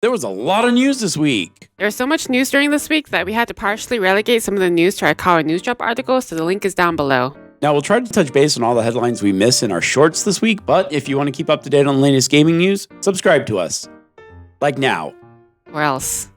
There was a lot of news this week. There was so much news during this week that we had to partially relegate some of the news to our Kawa Newsdrop article, so the link is down below. Now, we'll try to touch base on all the headlines we miss in our shorts this week, but if you want to keep up to date on the latest gaming news, subscribe to us. Like now. Or else.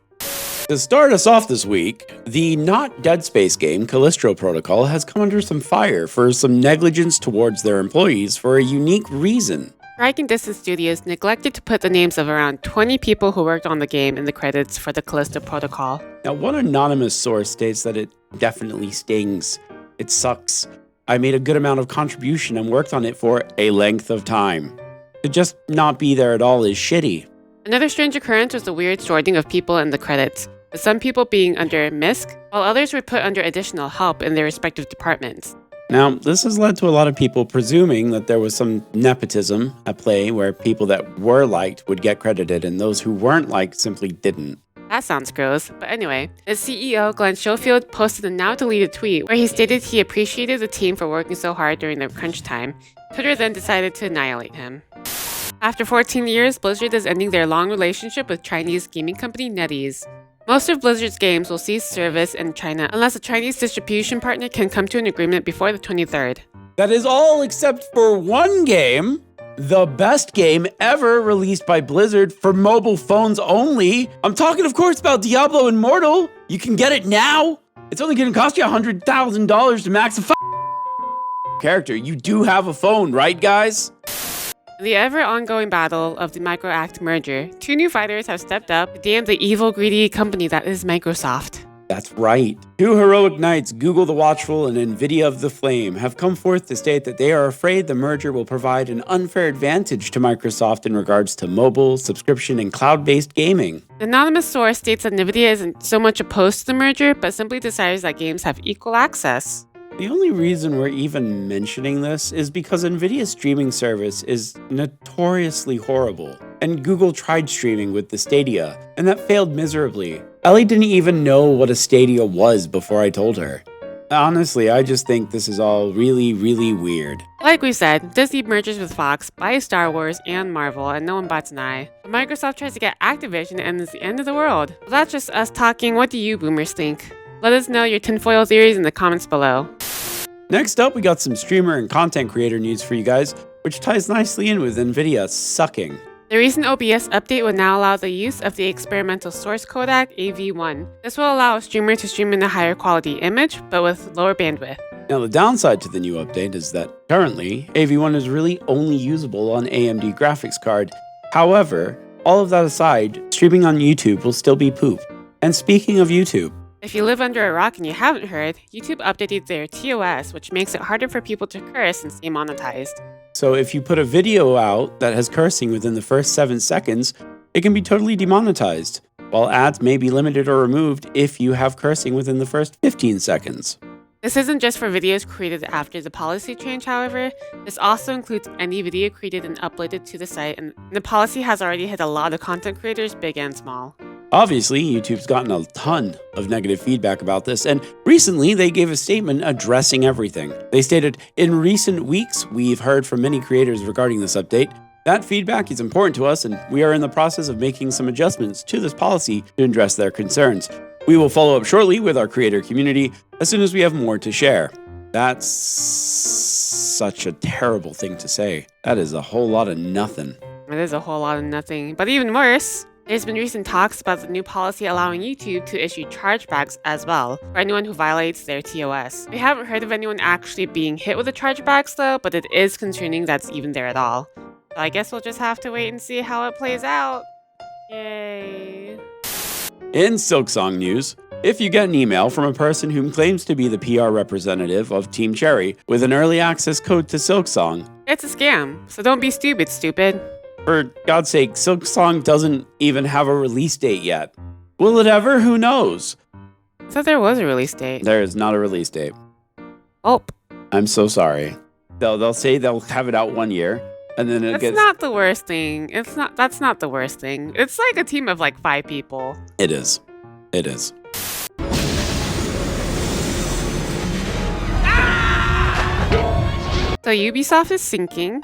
To start us off this week, the not Dead Space game, Callisto Protocol, has come under some fire for some negligence towards their employees for a unique reason. Striking Distance Studios neglected to put the names of around 20 people who worked on the game in the credits for the Callisto Protocol. Now, one anonymous source states that it definitely stings. It sucks. I made a good amount of contribution and worked on it for a length of time. To just not be there at all is shitty. Another strange occurrence was the weird sorting of people in the credits, with some people being under MISC, while others were put under additional help in their respective departments. Now, this has led to a lot of people presuming that there was some nepotism at play where people that were liked would get credited and those who weren't liked simply didn't. That sounds gross, but anyway, the CEO, Glenn Schofield, posted a now-deleted tweet where he stated he appreciated the team for working so hard during their crunch time. Twitter then decided to annihilate him. After 14 years, Blizzard is ending their long relationship with Chinese gaming company NetEase. Most of Blizzard's games will cease service in China unless a Chinese distribution partner can come to an agreement before the 23rd. That is all except for one game, the best game ever released by Blizzard for mobile phones only. I'm talking, of course, about Diablo Immortal. You can get it now. It's only going to cost you $100,000 to max a character. You do have a phone, right, guys? In the ever-ongoing battle of the MicroAct merger, two new fighters have stepped up to damn the evil, greedy company that is Microsoft. That's right. Two heroic knights, Google the Watchful and NVIDIA of the Flame, have come forth to state that they are afraid the merger will provide an unfair advantage to Microsoft in regards to mobile, subscription, and cloud-based gaming. An anonymous source states that NVIDIA isn't so much opposed to the merger, but simply desires that games have equal access. The only reason we're even mentioning this is because NVIDIA's streaming service is notoriously horrible, and Google tried streaming with the Stadia, and that failed miserably. Ellie didn't even know what a Stadia was before I told her. Honestly, I just think this is all really, really weird. Like we said, Disney merges with Fox, buys Star Wars and Marvel, and no one bats an eye. But Microsoft tries to get Activision, and it's the end of the world. Well, that's just us talking. What do you boomers think? Let us know your tinfoil theories in the comments below. Next up, we got some streamer and content creator news for you guys, which ties nicely in with NVIDIA sucking. The recent OBS update will now allow the use of the experimental source codec AV1. This will allow a streamer to stream in a higher quality image, but with lower bandwidth. Now, the downside to the new update is that currently, AV1 is really only usable on AMD graphics card. However, all of that aside, streaming on YouTube will still be poop. And speaking of YouTube, if you live under a rock and you haven't heard, YouTube updated their TOS, which makes it harder for people to curse and stay monetized. So if you put a video out that has cursing within the first 7 seconds, it can be totally demonetized, while ads may be limited or removed if you have cursing within the first 15 seconds. This isn't just for videos created after the policy change, however. This also includes any video created and uploaded to the site, and the policy has already hit a lot of content creators, big and small. Obviously, YouTube's gotten a ton of negative feedback about this, and recently they gave a statement addressing everything. They stated, "In recent weeks, we've heard from many creators regarding this update. That feedback is important to us, and we are in the process of making some adjustments to this policy to address their concerns. We will follow up shortly with our creator community as soon as we have more to share." That's such a terrible thing to say. That is a whole lot of nothing. It is a whole lot of nothing, but even worse. There's been recent talks about the new policy allowing YouTube to issue chargebacks as well for anyone who violates their TOS. We haven't heard of anyone actually being hit with the chargebacks though, but it is concerning that's even there at all. So I guess we'll just have to wait and see how it plays out. Yay. In Silksong news, if you get an email from a person who claims to be the PR representative of Team Cherry with an early access code to Silksong, it's a scam, so don't be stupid, stupid. For God's sake, Silksong doesn't even have a release date yet. Will it ever? Who knows? I thought there was a release date. There is not a release date. Oh. I'm so sorry. They'll say they'll have it out 1 year, and then That's not the worst thing. That's not the worst thing. It's like a team of like 5 people. It is. It is. So Ubisoft is sinking.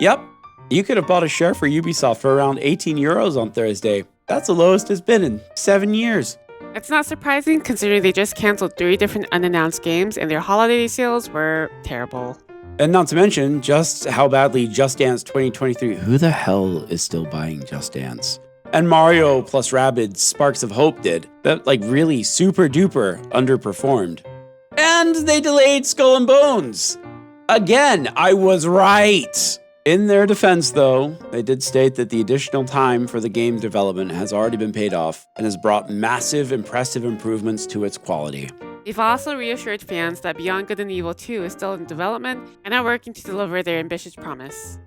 Yep. You could have bought a share for Ubisoft for around 18 euros on Thursday. That's the lowest it's been in 7 years. It's not surprising considering they just canceled 3 different unannounced games and their holiday sales were terrible. And not to mention just how badly Just Dance 2023, who the hell is still buying Just Dance? And Mario plus Rabbids Sparks of Hope did. That really super duper underperformed. And they delayed Skull and Bones. Again, I was right. In their defense, though, they did state that the additional time for the game development has already been paid off and has brought massive, impressive improvements to its quality. They've also reassured fans that Beyond Good and Evil 2 is still in development and are working to deliver their ambitious promise.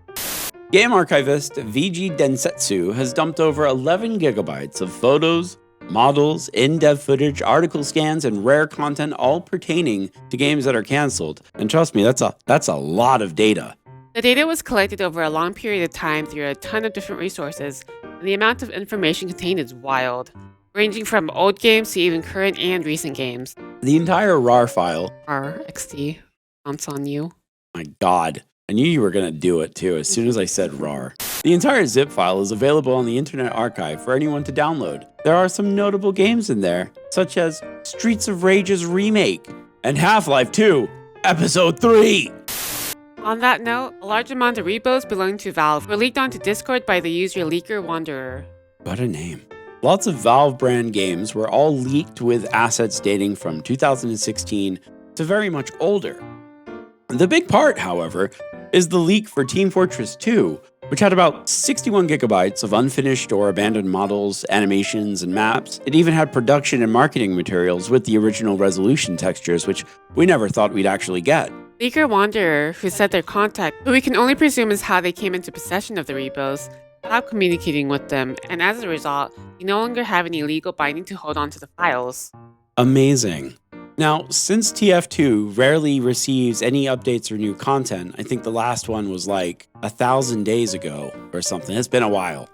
Game archivist VG Densetsu has dumped over 11 gigabytes of photos, models, in-depth footage, article scans, and rare content, all pertaining to games that are canceled. And trust me, that's a lot of data. The data was collected over a long period of time through a ton of different resources, and the amount of information contained is wild, ranging from old games to even current and recent games. The entire RAR file. RAR, XD, counts on you. My God, I knew you were going to do it too as soon as I said RAR. The entire zip file is available on the Internet Archive for anyone to download. There are some notable games in there, such as Streets of Rage's remake and Half-Life 2, Episode 3. On that note, a large amount of repos belonging to Valve were leaked onto Discord by the user Leaker Wanderer. What a name. Lots of Valve brand games were all leaked with assets dating from 2016 to very much older. The big part, however, is the leak for Team Fortress 2, which had about 61 gigabytes of unfinished or abandoned models, animations, and maps. It even had production and marketing materials with the original resolution textures, which we never thought we'd actually get. Leaker Wanderer, who said their contact, who we can only presume is how they came into possession of the repos, stopped communicating with them, and as a result, they no longer have any legal binding to hold on to the files. Amazing. Now, since TF2 rarely receives any updates or new content, I think the last one was like 1,000 days ago or something. It's been a while.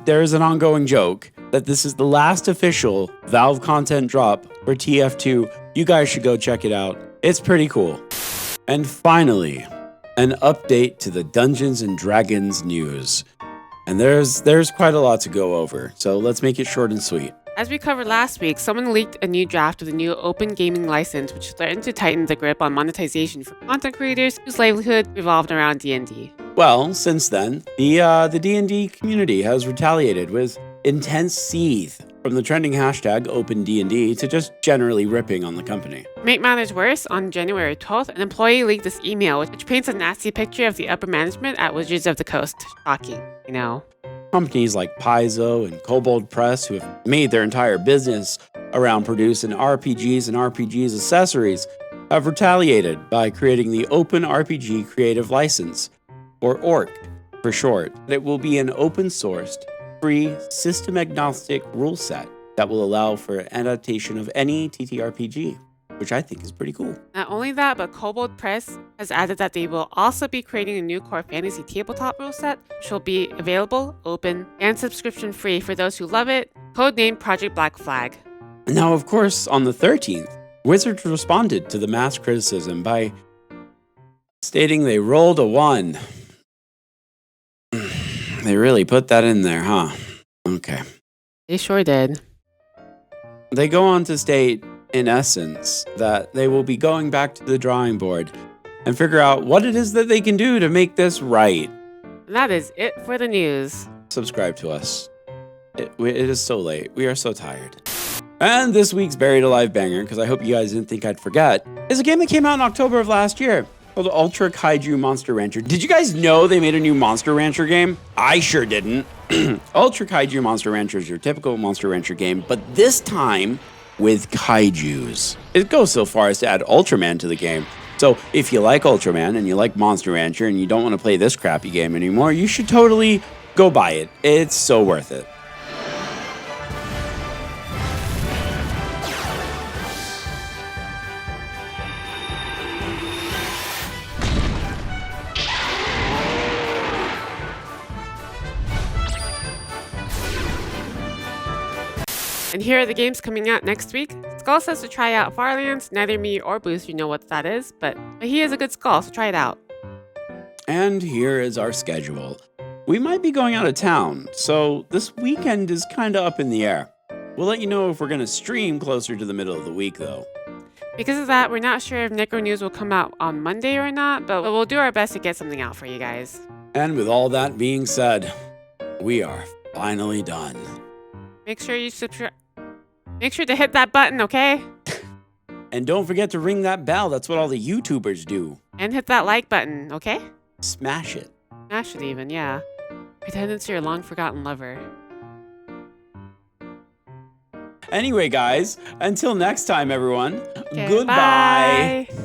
There's an ongoing joke that this is the last official Valve content drop for TF2. You guys should go check it out. It's pretty cool. And finally, an update to the Dungeons & Dragons news. And there's quite a lot to go over, so let's make it short and sweet. As we covered last week, someone leaked a new draft of the new open gaming license, which threatened to tighten the grip on monetization for content creators whose livelihood revolved around D&D. Well, since then, the D&D community has retaliated with intense seethe, from the trending hashtag OPENDND to just generally ripping on the company. To make matters worse, on January 12th, an employee leaked this email which paints a nasty picture of the upper management at Wizards of the Coast. Shocking, you know. Companies like Paizo and Kobold Press, who have made their entire business around producing RPGs and RPGs accessories, have retaliated by creating the Open RPG Creative License, or ORC for short. It will be an open-sourced, free, system-agnostic rule set that will allow for adaptation of any TTRPG, which I think is pretty cool. Not only that, but Kobold Press has added that they will also be creating a new core fantasy tabletop rule set, which will be available, open, and subscription-free for those who love it, codenamed Project Black Flag. Now, of course, on the 13th, Wizards responded to the mass criticism by stating they rolled a 1. They really put that in there, huh? Okay. They sure did. They go on to state, in essence, that they will be going back to the drawing board and figure out what it is that they can do to make this right. And that is it for the news. Subscribe to us. It is so late. We are so tired. And this week's Buried Alive banger, because I hope you guys didn't think I'd forget, is a game that came out in October of last year called Ultra Kaiju Monster Rancher. Did you guys know they made a new Monster Rancher game? I sure didn't. Ultra Kaiju Monster Rancher is your typical Monster Rancher game, but this time with kaijus. It goes so far as to add Ultraman to the game. So if you like Ultraman and you like Monster Rancher and you don't want to play this crappy game anymore, you should totally go buy it. It's so worth it. And here are the games coming out next week. Skull says to try out Farlands. Neither me or Booster know what that is, but he is a good Skull, so try it out. And here is our schedule. We might be going out of town, so this weekend is kind of up in the air. We'll let you know if we're going to stream closer to the middle of the week, though. Because of that, we're not sure if NecroNews will come out on Monday or not, but we'll do our best to get something out for you guys. And with all that being said, we are finally done. Make sure you subscribe. Make sure to hit that button, okay? And don't forget to ring that bell. That's what all the YouTubers do. And hit that like button, okay? Smash it. Smash it even, yeah. Pretend it's your long-forgotten lover. Anyway, guys, until next time, everyone, Okay, goodbye. bye.